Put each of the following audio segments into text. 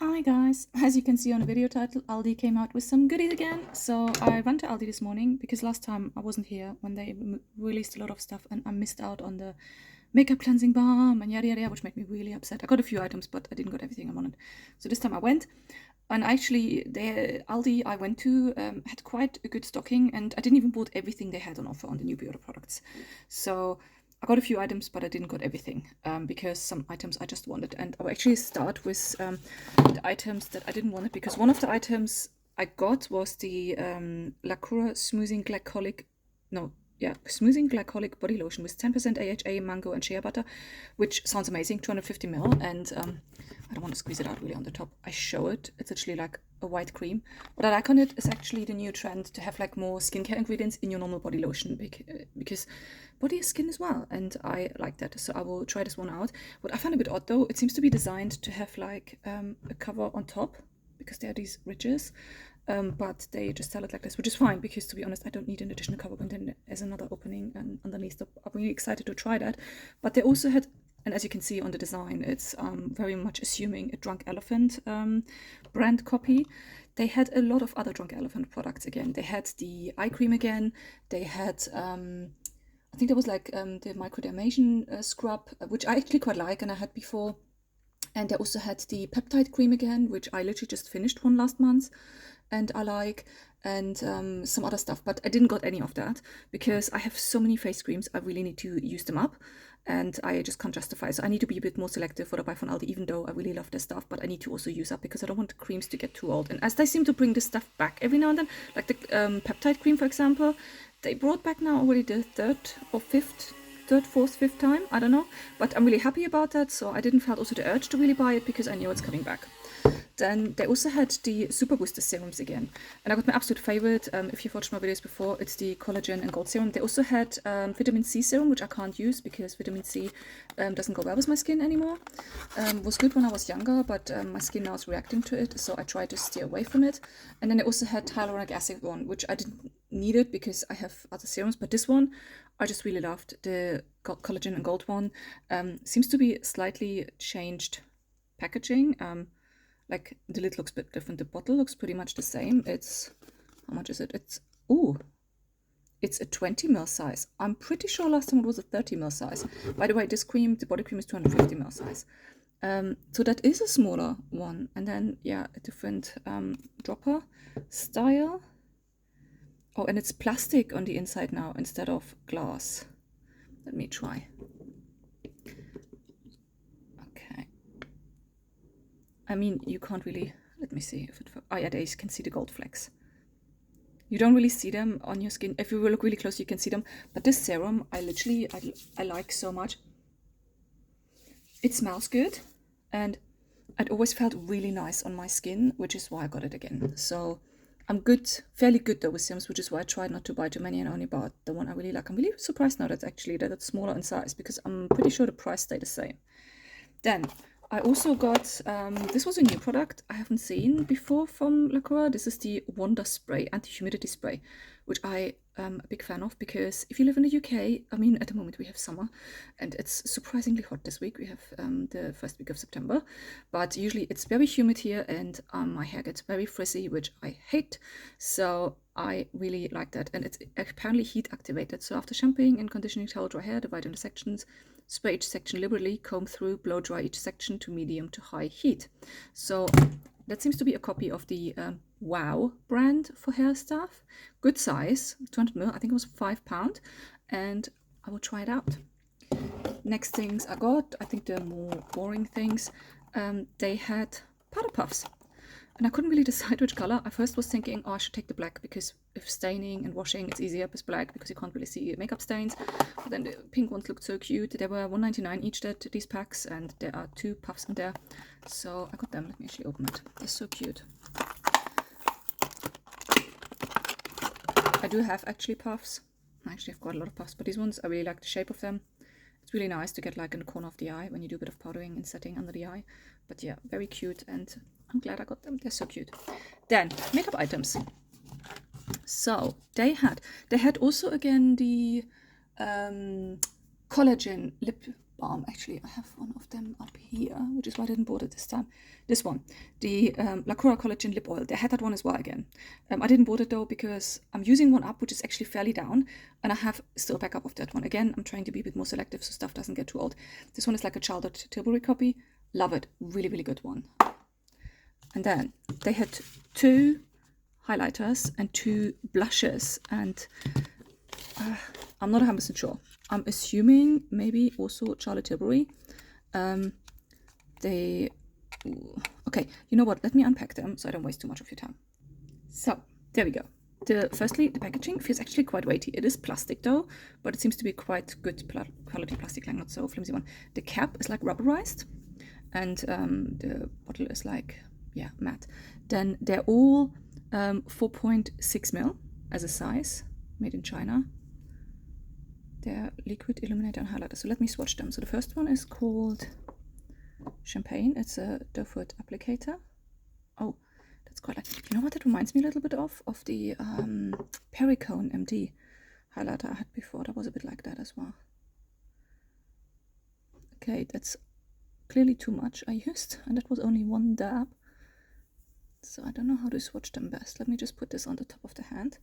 Hi guys, as you can see on the video title, Aldi came out with some goodies again. So I went to Aldi this morning because last time I wasn't here when they released a lot of stuff and I missed out on the makeup cleansing balm and yada yada, which made me really upset. I got a few items but I didn't get everything I wanted. So this time I went, and actually the Aldi I went to had quite a good stocking, and I didn't even bought everything they had on offer on the new beauty products. So I got a few items, but I didn't got everything because some items I just wanted. And I'll actually start with the items that I didn't want it, because one of the items I got was the Lacura Smoothing Glycolic Body Lotion with 10% AHA, mango, and shea butter, which sounds amazing, 250 ml. And I don't want to squeeze it out really on the top. I show it. It's actually like a white cream. What I like on it is actually the new trend to have like more skincare ingredients in your normal body lotion, because body is skin as well, and I like that. So I will try this one out. What I find a bit odd though, it seems to be designed to have like a cover on top, because there are these ridges. But they just sell it like this, which is fine, because to be honest, I don't need an additional cover, but then there's another opening and underneath. So I'm really excited to try that. But they also had, and as you can see on the design, it's very much assuming a Drunk Elephant brand copy. They had a lot of other Drunk Elephant products again. They had the eye cream again. They had I think there was like the microdermabrasion scrub, which I actually quite like and I had before. And they also had the peptide cream again, which I literally just finished one last month and I like, and some other stuff, but I didn't got any of that because I have so many face creams. I really need to use them up and I just can't justify. So I need to be a bit more selective what I buy from Aldi, even though I really love their stuff, but I need to also use up because I don't want the creams to get too old. And as they seem to bring this stuff back every now and then, like the peptide cream, for example, they brought back now already the third, fourth, fifth time, I don't know, but I'm really happy about that. So I didn't feel also the urge to really buy it because I knew it's coming back. Then they also had the Super Booster serums again, and I got my absolute favorite. If you've watched my videos before, it's the collagen and gold serum. They also had vitamin C serum, which I can't use because vitamin C doesn't go well with my skin anymore. Was good when I was younger, but my skin now is reacting to it, so I try to steer away from it. And then they also had hyaluronic acid one, which I didn't need it because I have other serums, but this one I just really loved. The collagen and gold one seems to be slightly changed packaging. Like the lid looks a bit different. The bottle looks pretty much the same. It's, how much is it? It's a 20 ml size. I'm pretty sure last time it was a 30 ml size. By the way, this cream, the body cream, is 250 ml size. So that is a smaller one. And then, yeah, a different dropper style. Oh, and it's plastic on the inside now instead of glass. Let me try. Okay. I mean, you can't really, let me see if it, oh yeah, there you can see the gold flecks. You don't really see them on your skin. If you look really close, you can see them. But this serum, I like so much. It smells good, and it always felt really nice on my skin, which is why I got it again. So I'm good, fairly good though with serums, which is why I tried not to buy too many and only bought the one I really like. I'm really surprised now that it's smaller in size, because I'm pretty sure the price stayed the same. Then I also got, this was a new product I haven't seen before from Lacura. This is the Wonder Spray, anti-humidity spray, which I am a big fan of, because if you live in the UK, I mean, at the moment we have summer and it's surprisingly hot this week. We have the first week of September, but usually it's very humid here and my hair gets very frizzy, which I hate. So I really like that, and it's apparently heat activated. So after shampooing and conditioning towel dry hair, divide into sections, spray each section liberally, comb through, blow dry each section to medium to high heat. So that seems to be a copy of the Wow brand for hair stuff. Good size, 200 ml, I think it was £5, and I will try it out. Next things I got, I think the more boring things, they had powder puffs. And I couldn't really decide which color. I first was thinking, oh, I should take the black, because if staining and washing, it's easier with black because you can't really see makeup stains. But then the pink ones looked so cute. They were $1.99 each, these packs, and there are 2 puffs in there. So I got them. Let me actually open it. They're so cute. I do have actually puffs. I actually have quite a lot of puffs, but these ones, I really like the shape of them. It's really nice to get like in the corner of the eye when you do a bit of powdering and setting under the eye. But yeah, very cute, and I'm glad I got them. They're so cute. Then makeup items. So they had also again the collagen lip balm. Actually, I have one of them up here, which is why I didn't bought it this time. This one, the Lacura Collagen Lip Oil. They had that one as well again. I didn't bought it though because I'm using one up, which is actually fairly down, and I have still backup of that one. Again, I'm trying to be a bit more selective so stuff doesn't get too old. This one is like a Charlotte Tilbury copy. Love it. Really, really good one. And then they had 2 highlighters and 2 blushes, and I'm not 100% sure. I'm assuming maybe also Charlotte Tilbury. Okay, you know what? Let me unpack them so I don't waste too much of your time. So there we go. Firstly, the packaging feels actually quite weighty. It is plastic though, but it seems to be quite good quality plastic, like not so flimsy one. The cap is like rubberized, and the bottle is like, yeah, matte. Then they're all 4.6 ml as a size, made in China. They're liquid illuminator and highlighter. So let me swatch them. So the first one is called Champagne. It's a doe foot applicator. Oh, that's quite like, you know what that reminds me a little bit of the Perricone MD highlighter I had before. That was a bit like that as well. Okay, that's clearly too much I used, and that was only 1 dab. So I don't know how to swatch them best. Let me just put this on the top of the hand.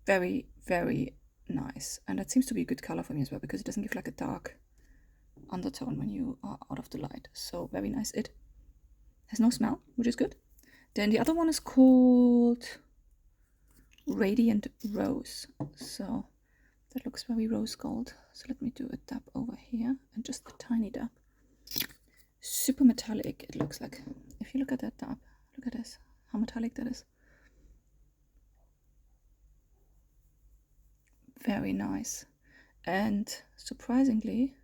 Very, very nice, and that seems to be a good color for me as well, because it doesn't give like a dark undertone when you are out of the light. So very nice. It has no smell, which is good. Then the other one is called Radiant Rose. So that looks very rose gold. So let me do a dab over here, and just a tiny dab. Super metallic it looks like. If you look at that dab, look at this, how metallic that is. Very nice. And surprisingly,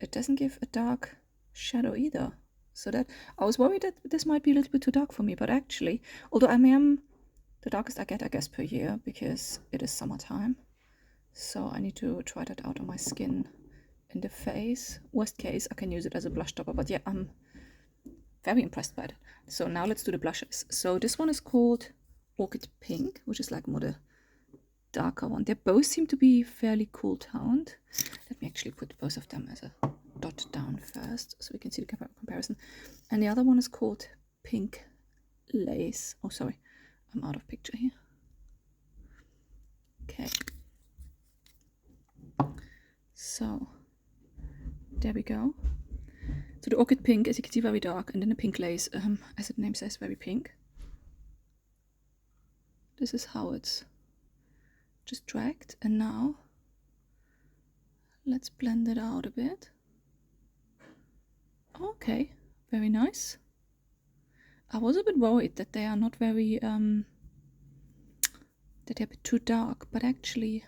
it doesn't give a dark shadow either. So that I was worried that this might be a little bit too dark for me, but actually, although I am the darkest I get, I guess, per year, because it is summertime. So I need to try that out on my skin in the face. Worst case, I can use it as a blush topper, but yeah, I'm very impressed by it. So now let's do the blushes. So this one is called Orchid Pink, which is like more the darker one. They both seem to be fairly cool toned. Let me actually put both of them as a dot down first so we can see the comparison. And the other one is called Pink Lace. Oh, sorry, I'm out of picture here. Okay. So there we go. So the Orchid Pink, as you can see, very dark, and then the Pink Lace, as the name says, very pink. This is how it's just dragged, and now let's blend it out a bit. Okay, very nice. I was a bit worried that they are not very that they're a bit too dark, but actually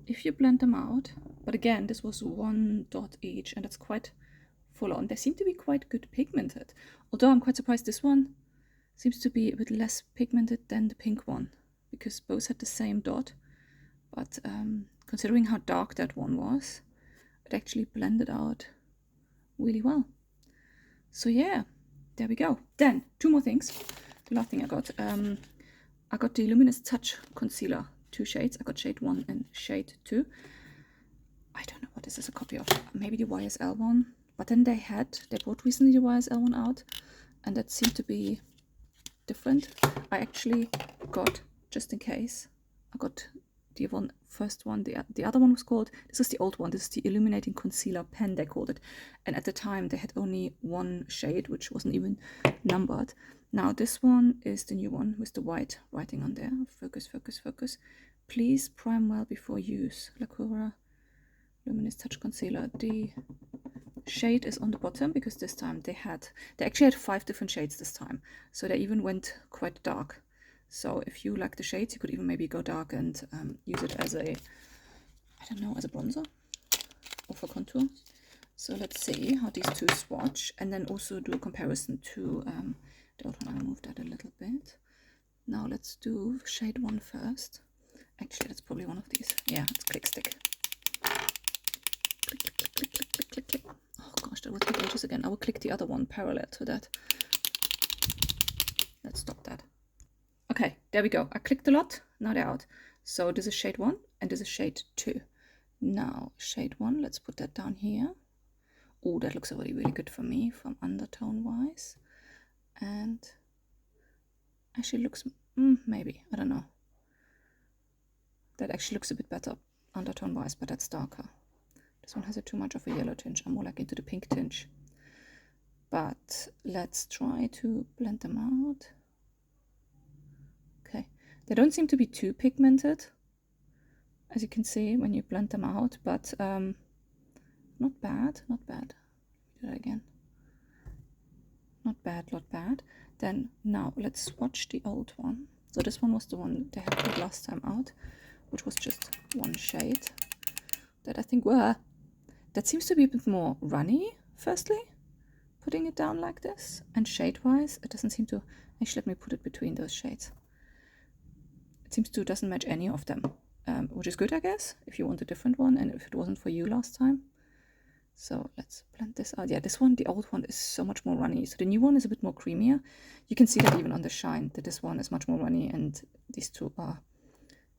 if you blend them out, but again, this was 1 dot each, and that's quite full on. They seem to be quite good pigmented, although I'm quite surprised this one seems to be a bit less pigmented than the pink one, because both had the same dot. But considering how dark that one was, it actually blended out really well. So yeah, there we go. Then 2 more things. The last thing I got the Luminous Touch Concealer, 2 shades. I got shade 1 and shade 2. I don't know what this is a copy of. Maybe the YSL one. But then they brought recently the YSL one out, and that seemed to be different. I actually got, just in case, I got the first one. The other one was called, this is the old one, this is the Illuminating Concealer Pen, they called it. And at the time they had only 1 shade, which wasn't even numbered. Now this one is the new one with the white writing on there. Focus, focus, focus. Please prime well before use. Lacura Luminous Touch Concealer. The shade is on the bottom, because this time they actually had 5 different shades this time. So they even went quite dark. So if you like the shades, you could even maybe go dark and use it as a, I don't know, as a bronzer or for contour. So let's see how these 2 swatch, and then also do a comparison to the old one. I'll move that a little bit. Now let's do shade 1 first. Actually, that's probably one of these. Yeah, it's Click Stick. Click, click, click, click, click, click, click, click. Oh gosh, that will take ages again. I will click the other one parallel to that. Let's stop that. Okay, there we go. I clicked a lot, now they're out. So this is shade 1 and this is shade 2. Now shade 1, let's put that down here. Oh, that looks already really good for me from undertone wise. And actually looks, maybe, I don't know. That actually looks a bit better undertone wise, but that's darker. This one has too much of a yellow tinge. I'm more like into the pink tinge. But let's try to blend them out. Okay, they don't seem to be too pigmented, as you can see when you blend them out, but not bad, not bad. Do that again. Not bad, not bad. Then now let's swatch the old one. So this one was the one they had put last time out, which was just one shade. That I think, that seems to be a bit more runny, firstly, putting it down like this. And shade-wise, it doesn't seem to, actually let me put it between those shades. It seems to doesn't match any of them, which is good, I guess, if you want a different one and if it wasn't for you last time. So let's blend this out. Yeah, this one, the old one, is so much more runny. So the new one is a bit more creamier. You can see that even on the shine, that this one is much more runny and these two are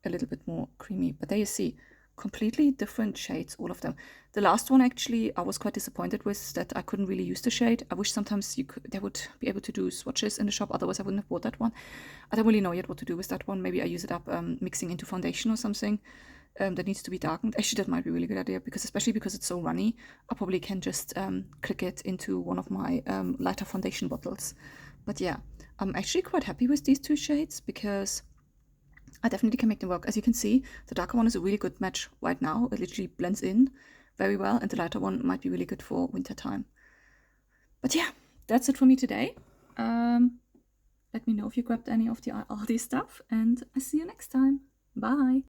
a little bit more creamy. But there you see, completely different shades, all of them. The last one, actually, I was quite disappointed with, that I couldn't really use the shade. I wish sometimes they would be able to do swatches in the shop, otherwise I wouldn't have bought that one. I don't really know yet what to do with that one. Maybe I use it up mixing into foundation or something. That needs to be darkened. Actually, that might be a really good idea, because especially because it's so runny, I probably can just click it into one of my lighter foundation bottles. But yeah, I'm actually quite happy with these two shades, because I definitely can make them work. As you can see, the darker one is a really good match right now. It literally blends in very well, and the lighter one might be really good for winter time. But yeah, that's it for me today. Let me know if you grabbed any of the Aldi stuff, and I'll see you next time. Bye!